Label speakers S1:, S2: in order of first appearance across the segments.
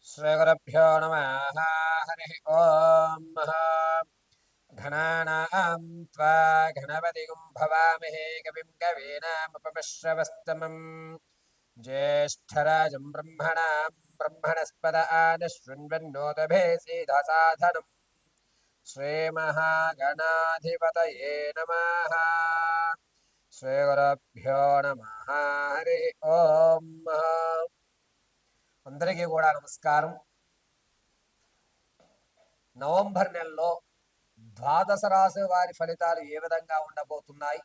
S1: श्रीगुरुभ्यो नमः। हरिः ॐ। घनानां त्वा गणपतिं भवामहे कविं कवीनामुपमश्रवस्तमम् ज्येष्ठराजं ब्रह्मणां ब्रह्मणस्पद आनशृण्वन्नोतभे सीधसाधनम् श्रीमहागणाधिपतये नमः। श्रीगुरुभ्यो नमः। हरिः ॐ। అందరికీ కూడా నమస్కారం. నవంబర్ నెలలో ద్వాదశ రాశుల వారి ఫలితాలు ఏ విధంగా ఉండబోతున్నాయి?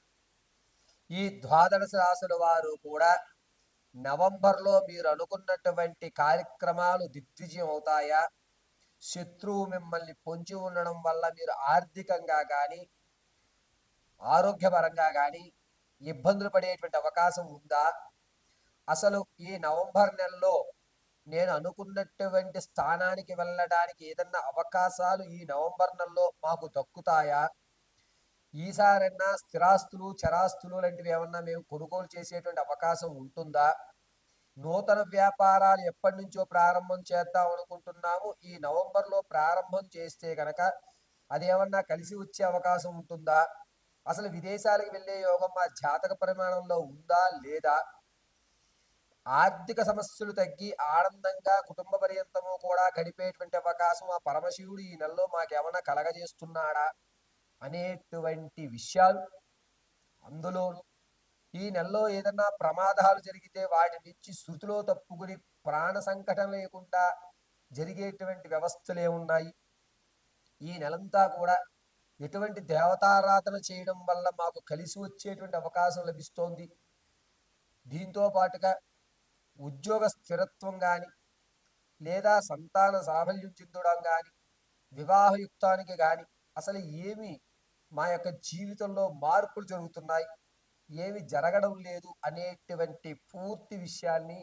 S1: ఈ ద్వాదశ రాశుల వారు కూడా నవంబర్లో మీరు అనుకున్నటువంటి కార్యక్రమాలు దిగ్విజయం అవుతాయా? శత్రువు మిమ్మల్ని పొంచి ఉండడం వల్ల మీరు ఆర్థికంగా కానీ ఆరోగ్యపరంగా కానీ ఇబ్బందులు పడేటువంటి అవకాశం ఉందా? అసలు ఈ నవంబర్ నెలలో నేను అనుకున్నటువంటి స్థానానికి వెళ్ళడానికి ఏదన్నా అవకాశాలు ఈ నవంబర్ నెలలో మాకు దక్కుతాయా? ఈసారైనా స్థిరాస్తులు చరాస్తులు లాంటివి ఏమన్నా మేము కొనుగోలు చేసేటువంటి అవకాశం ఉంటుందా? నూతన వ్యాపారాలు ఎప్పటి నుంచో ప్రారంభం చేద్దాం అనుకుంటున్నాము. ఈ నవంబర్లో ప్రారంభం చేస్తే కనుక అదేమన్నా కలిసి వచ్చే అవకాశం ఉంటుందా? అసలు విదేశాలకు వెళ్ళే యోగం మా జాతక పరిమాణంలో ఉందా లేదా? ఆర్థిక సమస్యలు తగ్గి ఆనందంగా కుటుంబ పర్యంతము కూడా గడిపేటువంటి అవకాశం ఆ పరమశివుడు ఈ నెలలో మాకేమన్నా కలగజేస్తున్నాడా అనేటువంటి విషయాలు, అందులోనూ ఈ నెలలో ఏదన్నా ప్రమాదాలు జరిగితే వాటి నుంచి శృతిలో తప్పుకుని ప్రాణ సంకటం లేకుండా జరిగేటువంటి వ్యవస్థలు ఏమున్నాయి? ఈ నెలంతా కూడా ఎటువంటి దేవతారాధన చేయడం వల్ల మాకు కలిసి వచ్చేటువంటి అవకాశం లభిస్తోంది? దీంతో పాటుగా ఉద్యోగ స్థిరత్వం కానీ లేదా సంతాన సాఫల్యం చెందడం కానీ వివాహయుక్తానికి కానీ అసలు ఏమి మా యొక్క జీవితంలో మార్పులు జరుగుతున్నాయి, ఏమి జరగడం లేదు అనేటువంటి పూర్తి విషయాన్ని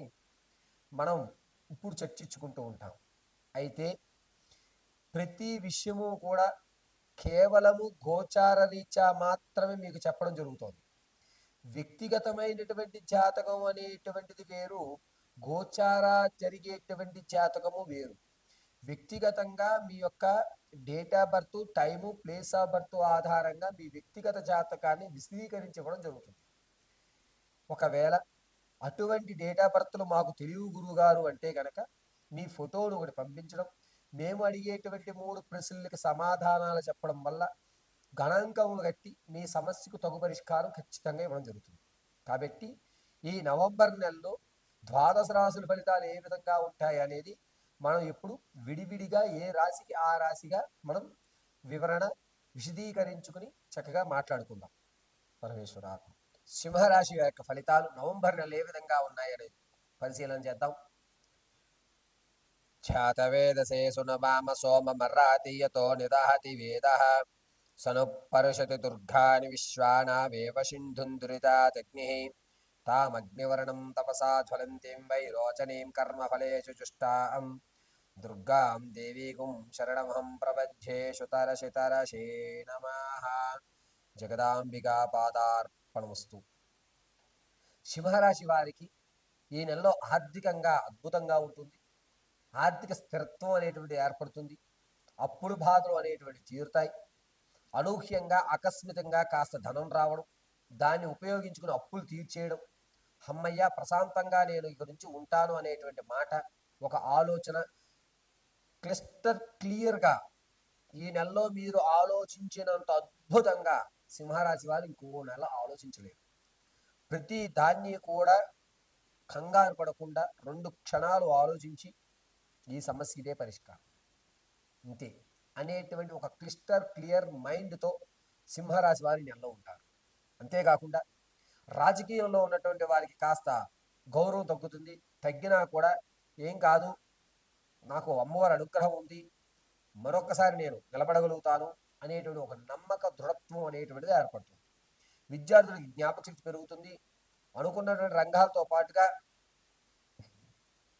S1: మనం ఇప్పుడు చర్చించుకుంటూ ఉంటాం. అయితే ప్రతి విషయము కూడా కేవలము గోచార రీత్యా మాత్రమే మీకు చెప్పడం జరుగుతోంది. వ్యక్తిగతమైనటువంటి జాతకం అనేటువంటిది వేరు, గోచార జరిగేటువంటి జాతకము వేరు. వ్యక్తిగతంగా మీ యొక్క date of birth, time, place of birth ఆధారంగా మీ వ్యక్తిగత జాతకాన్ని విశదీకరించడం జరుగుతుంది. ఒకవేళ అటువంటి డేట్ ఆఫ్ బర్త్లు మాకు తెలియవు గురువుగారు అంటే కనుక మీ ఫోటోను ఒకటి పంపించడం, మేము అడిగేటువంటి 3 ప్రశ్నలకి సమాధానాలు చెప్పడం వల్ల గణాంకములు కట్టి మీ సమస్యకు తగు పరిష్కారం ఖచ్చితంగా ఇవ్వడం జరుగుతుంది. కాబట్టి ఈ నవంబర్ నెలలో ద్వాదశ రాశుల ఫలితాలు ఏ విధంగా ఉంటాయి అనేది మనం ఇప్పుడు విడివిడిగా ఏ రాశికి ఆ రాశిగా మనం వివరణ విశదీకరించుకుని చక్కగా మాట్లాడుకుందాం. పరమేశ్వరాత్మ సింహరాశి యొక్క ఫలితాలు నవంబర్ నెల ఏ విధంగా ఉన్నాయనేది పరిశీలన చేద్దాం. ఛాతవేదసే సునమామ సోమమర్రాతీయతో నిదహతి వేదః సనుపర్షతి దుర్గాని విశ్వానావేవ సింధుందురితాగ్నిః తామగ్నివర్ణం తపసా జ్వలంతిం వైరోచనీం కర్మఫలేషు చుష్టాం దుర్గాం దేవీగుం శరణమహం ప్రపద్యే శుతరశితరశే నమః. జగదాంబికా పాదార్పణమస్తు. సింహరాశి వారికి ఈ నెలలో ఆర్థికంగా అద్భుతంగా ఉంటుంది. ఆర్థిక స్థిరత్వం అనేటువంటి ఏర్పడుతుంది. అప్పులు బాధలు అనేటువంటి తీరుతాయి. అనూహ్యంగా ఆకస్మికంగా కాస్త ధనం రావడం, దాన్ని ఉపయోగించుకుని అప్పులు తీర్చేయడం, అమ్మయ్య ప్రశాంతంగా నేను ఇక నుంచి ఉంటాను అనేటువంటి మాట, ఒక ఆలోచన క్లియర్గా ఈ నెలలో మీరు ఆలోచించినంత అద్భుతంగా సింహరాశి వారు ఇంకో నెల ఆలోచించలేరు. ప్రతి దాన్ని కూడా కంగారు పడకుండా 2 క్షణాలు ఆలోచించి ఈ సమస్య ఇదే పరిష్కారం ఇంతే అనేటువంటి ఒక క్లియర్ మైండ్తో సింహరాశి వారి నెలలో ఉంటారు. అంతేకాకుండా రాజకీయంలో ఉన్నటువంటి వారికి కాస్త గౌరవం తగ్గుతుంది. తగ్గినా కూడా ఏం కాదు, నాకు అమ్మవారి అనుగ్రహం ఉంది, మరొకసారి నేను నిలబడగలుగుతాను అనేటువంటి ఒక నమ్మక దృఢత్వం అనేటువంటిది ఏర్పడుతుంది. విద్యార్థులకి జ్ఞాపకశక్తి పెరుగుతుంది. అనుకున్నటువంటి రంగాలతో పాటుగా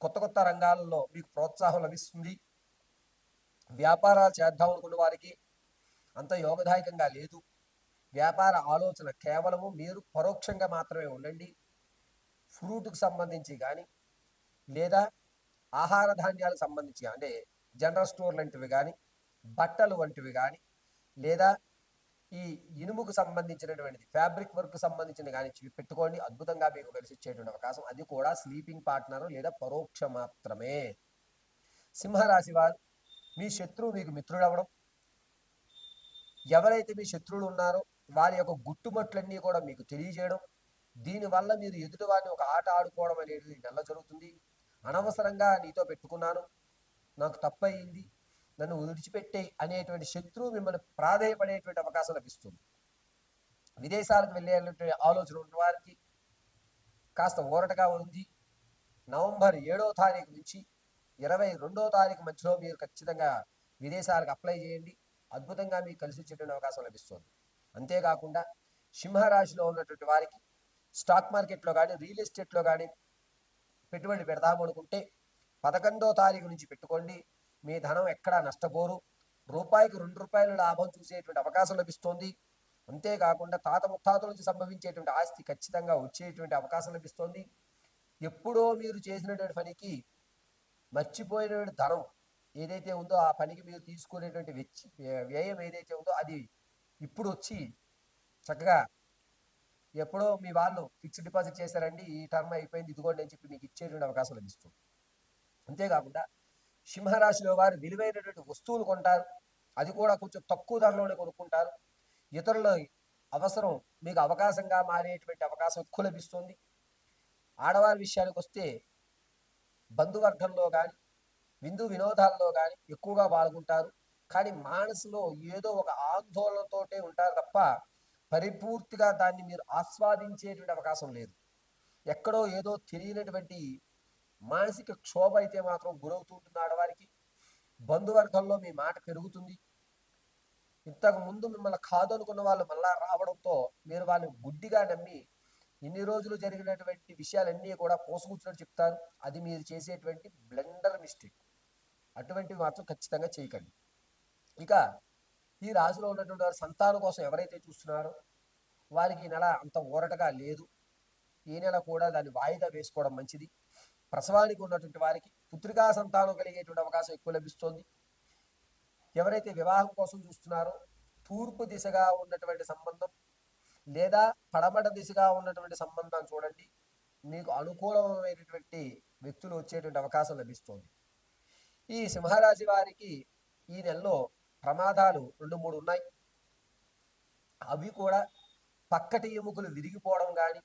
S1: కొత్త కొత్త రంగాలలో మీకు ప్రోత్సాహం లభిస్తుంది. వ్యాపారాలు చేద్దాం అనుకున్న వారికి అంత యోగదాయకంగా లేదు. వ్యాపార ఆలోచన కేవలము మీరు పరోక్షంగా మాత్రమే ఉండండి. ఫ్రూట్కి సంబంధించి కానీ లేదా ఆహార ధాన్యాలకు సంబంధించి అంటే జనరల్ స్టోర్ లాంటివి కానీ, బట్టలు వంటివి కానీ, లేదా ఈ ఇనుముకు సంబంధించినటువంటిది ఫ్యాబ్రిక్ వర్క్ సంబంధించిన కానీ పెట్టుకోండి. అద్భుతంగా మీకు కలిసి వచ్చేటువంటి అవకాశం. అది కూడా స్లీపింగ్ పార్ట్నర్ లేదా పరోక్ష మాత్రమే. సింహరాశి వారు మీ శత్రువు మీకు మిత్రుడవడం, ఎవరైతే మీ శత్రువులు ఉన్నారో వారి యొక్క గుట్టుమట్లన్నీ కూడా మీకు తెలియజేయడం, దీనివల్ల మీరు ఎదుటి వారిని ఒక ఆట ఆడుకోవడం అనేది నెల జరుగుతుంది. అనవసరంగా నీతో పెట్టుకున్నాను, నాకు తప్పయింది, నన్ను విడిచిపెట్టే అనేటువంటి శత్రువు మిమ్మల్ని ప్రాధేయపడేటువంటి అవకాశం లభిస్తుంది. విదేశాలకు వెళ్ళేటువంటి ఆలోచన ఉన్న వారికి కాస్త ఊరటగా ఉంది. నవంబర్ 7వ తారీఖు నుంచి 22వ తారీఖు మధ్యలో మీరు ఖచ్చితంగా విదేశాలకు అప్లై చేయండి. అద్భుతంగా మీకు కలిసి వచ్చేటువంటి అవకాశం లభిస్తుంది. అంతేకాకుండా సింహరాశిలో ఉన్నటువంటి వారికి స్టాక్ మార్కెట్లో కానీ, రియల్ ఎస్టేట్లో కానీ పెట్టుబడి పెడదాము అనుకుంటే 11వ తారీఖు నుంచి పెట్టుకోండి. మీ ధనం ఎక్కడా నష్టపోరు. రూపాయికి 2 రూపాయల లాభం చూసేటువంటి అవకాశం లభిస్తోంది. అంతేకాకుండా తాత ముత్తాతల నుంచి సంభవించేటువంటి ఆస్తి ఖచ్చితంగా వచ్చేటువంటి అవకాశం లభిస్తోంది. ఎప్పుడో మీరు చేసినటువంటి పనికి మర్చిపోయినటువంటి ధనం ఏదైతే ఉందో ఆ పనికి మీరు తీసుకునేటువంటి వ్యయం ఏదైతే ఉందో అది ఇప్పుడు వచ్చి చక్కగా ఎప్పుడో మీ వాళ్ళు ఫిక్స్డ్ డిపాజిట్ చేశారండి, ఈ టర్మ్ అయిపోయింది, ఇదిగోండి అని చెప్పి మీకు ఇచ్చేటువంటి అవకాశం లభిస్తుంది. అంతేకాకుండా సింహరాశిలో వారు విలువైనటువంటి వస్తువులు కొంటారు. అది కూడా కొంచెం తక్కువ ధరలోనే కొనుక్కుంటారు. ఇతరుల అవసరం మీకు అవకాశంగా మారేటువంటి అవకాశం ఎక్కువ లభిస్తుంది. ఆడవారి విషయానికి వస్తే బంధువర్గంలో కానీ, విందు వినోదాల్లో కానీ ఎక్కువగా పాల్గొంటారు. కానీ మనసులో ఏదో ఒక ఆందోళనతోటే ఉంటారు తప్ప పరిపూర్తిగా దాన్ని మీరు ఆస్వాదించేటువంటి అవకాశం లేదు. ఎక్కడో ఏదో తెలియనటువంటి మానసిక క్షోభ అయితే మాత్రం గురవుతుంటుంది ఆడవారికి. బంధువర్గంలో మీ మాట పెరుగుతుంది. ఇంతకు ముందు మిమ్మల్ని కాదనుకున్న వాళ్ళు మళ్ళా రావడంతో మీరు వాళ్ళని గుడ్డిగా నమ్మి ఇన్ని రోజులు జరిగినటువంటి విషయాలన్నీ కూడా పోసుకూర్చున్నట్టు చెప్తారు. అది మీరు చేసేటువంటి బ్లెండర్ మిస్టేక్. అటువంటివి మాత్రం ఖచ్చితంగా చేయకండి. ఇక ఈ రాశిలో ఉన్నటువంటి వారి సంతానం కోసం ఎవరైతే చూస్తున్నారో వారికి ఈ నెల అంత ఊరటగా లేదు. ఈ నెల కూడా దాన్ని వాయిదా వేసుకోవడం మంచిది. ప్రసవానికి ఉన్నటువంటి వారికి పుత్రికా సంతానం కలిగేటువంటి అవకాశం ఎక్కువ లభిస్తోంది. ఎవరైతే వివాహం కోసం చూస్తున్నారో తూర్పు దిశగా ఉన్నటువంటి సంబంధం లేదా పడమట దిశగా ఉన్నటువంటి సంబంధం చూడండి. మీకు అనుకూలమైనటువంటి వ్యక్తులు వచ్చేటువంటి అవకాశం లభిస్తుంది. ఈ సింహరాశి వారికి ఈ నెలలో ప్రమాదాలు 2-3 ఉన్నాయి. అవి కూడా పక్కటి ఎముకలు విరిగిపోవడం కానీ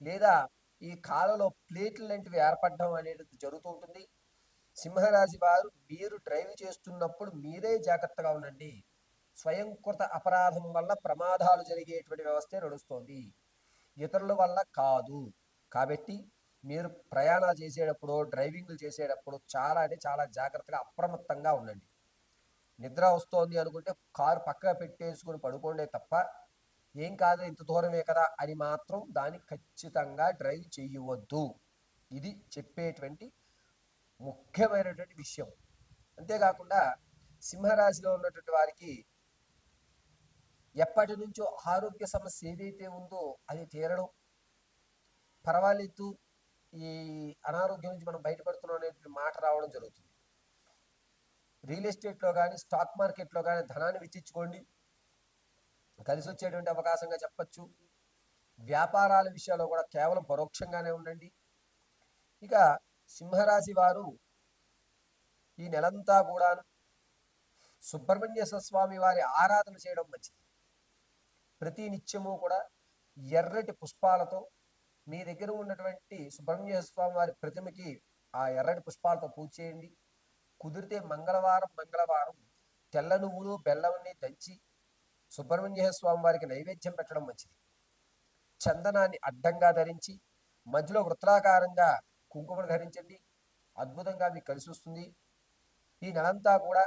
S1: లేదా ఈ కాళ్ళలో ప్లేట్లు లాంటివి ఏర్పడడం అనేది జరుగుతూ ఉంటుంది. సింహరాశి వారు మీరు డ్రైవ్ చేస్తున్నప్పుడు మీరే జాగ్రత్తగా ఉండండి. స్వయంకృత అపరాధం వల్ల ప్రమాదాలు జరిగేటువంటి వ్యవస్థే నడుస్తోంది, ఇతరుల వల్ల కాదు. కాబట్టి మీరు ప్రయాణాలు చేసేటప్పుడు, డ్రైవింగ్లు చేసేటప్పుడు చాలా అంటే చాలా జాగ్రత్తగా అప్రమత్తంగా ఉండండి. నిద్ర వస్తోంది అనుకుంటే కారు పక్కన పెట్టేసుకుని పడుకోండే తప్ప ఏం కాదు ఇంత దూరమే కదా అని మాత్రం దాన్ని ఖచ్చితంగా డ్రైవ్ చేయవద్దు. ఇది చెప్పేటువంటి ముఖ్యమైనటువంటి విషయం. అంతేకాకుండా సింహరాశిలో ఉన్నటువంటి వారికి ఎప్పటి నుంచో ఆరోగ్య సమస్య ఏదైతే ఉందో అది తీరడం, పర్వాలేదు ఈ అనారోగ్యం నుంచి మనం బయటపడుతున్నాం అనేటువంటి మాట రావడం జరుగుతుంది. రియల్ ఎస్టేట్లో కానీ, స్టాక్ మార్కెట్లో కానీ ధనాన్ని వెచ్చించుకోండి, కలిసి వచ్చేటువంటి అవకాశంగా చెప్పచ్చు. వ్యాపారాల విషయాల్లో కూడా కేవలం పరోక్షంగానే ఉండండి. ఇక సింహరాశి వారు ఈ నెలంతా కూడా సుబ్రహ్మణ్యేశ్వర స్వామి వారి ఆరాధన చేయడం మంచిది. ప్రతి నిత్యము కూడా ఎర్రటి పుష్పాలతో మీ దగ్గర ఉన్నటువంటి సుబ్రహ్మణ్యేశ్వర స్వామి వారి ప్రతిమకి ఆ ఎర్రటి పుష్పాలతో పూజ చేయండి. కుదిరితే మంగళవారం తెల్ల నువ్వులు బెల్లంని దంచి సుబ్రహ్మణ్యేశ్వర స్వామి వారికి నైవేద్యం పెట్టడం మంచిది. చందనాన్ని అడ్డంగా ధరించి మధ్యలో వృత్తాకారంగా కుంకుమను ధరించండి. అద్భుతంగా మీకు కలిసి వస్తుంది. ఈ నెలంతా కూడా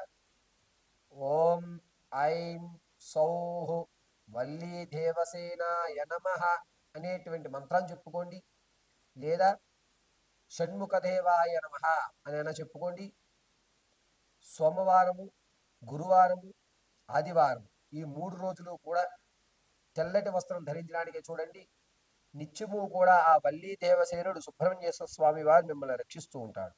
S1: ఓం ఐం సౌః వల్లీ దేవసేనాయ నమః అనేటువంటి మంత్రాన్ని చెప్పుకోండి, లేదా షణ్ముఖదేవాయ నమః అని చెప్పుకోండి. సోమవారము, గురువారము, ఆదివారం ఈ 3 రోజులు కూడా తెల్లటి వస్త్రం ధరించడానికి చూడండి. నిత్యము కూడా ఆ వల్లీ దేవసేనుడు సుబ్రహ్మణ్యేశ్వర స్వామి వారు మిమ్మల్ని రక్షిస్తూ ఉంటాడు.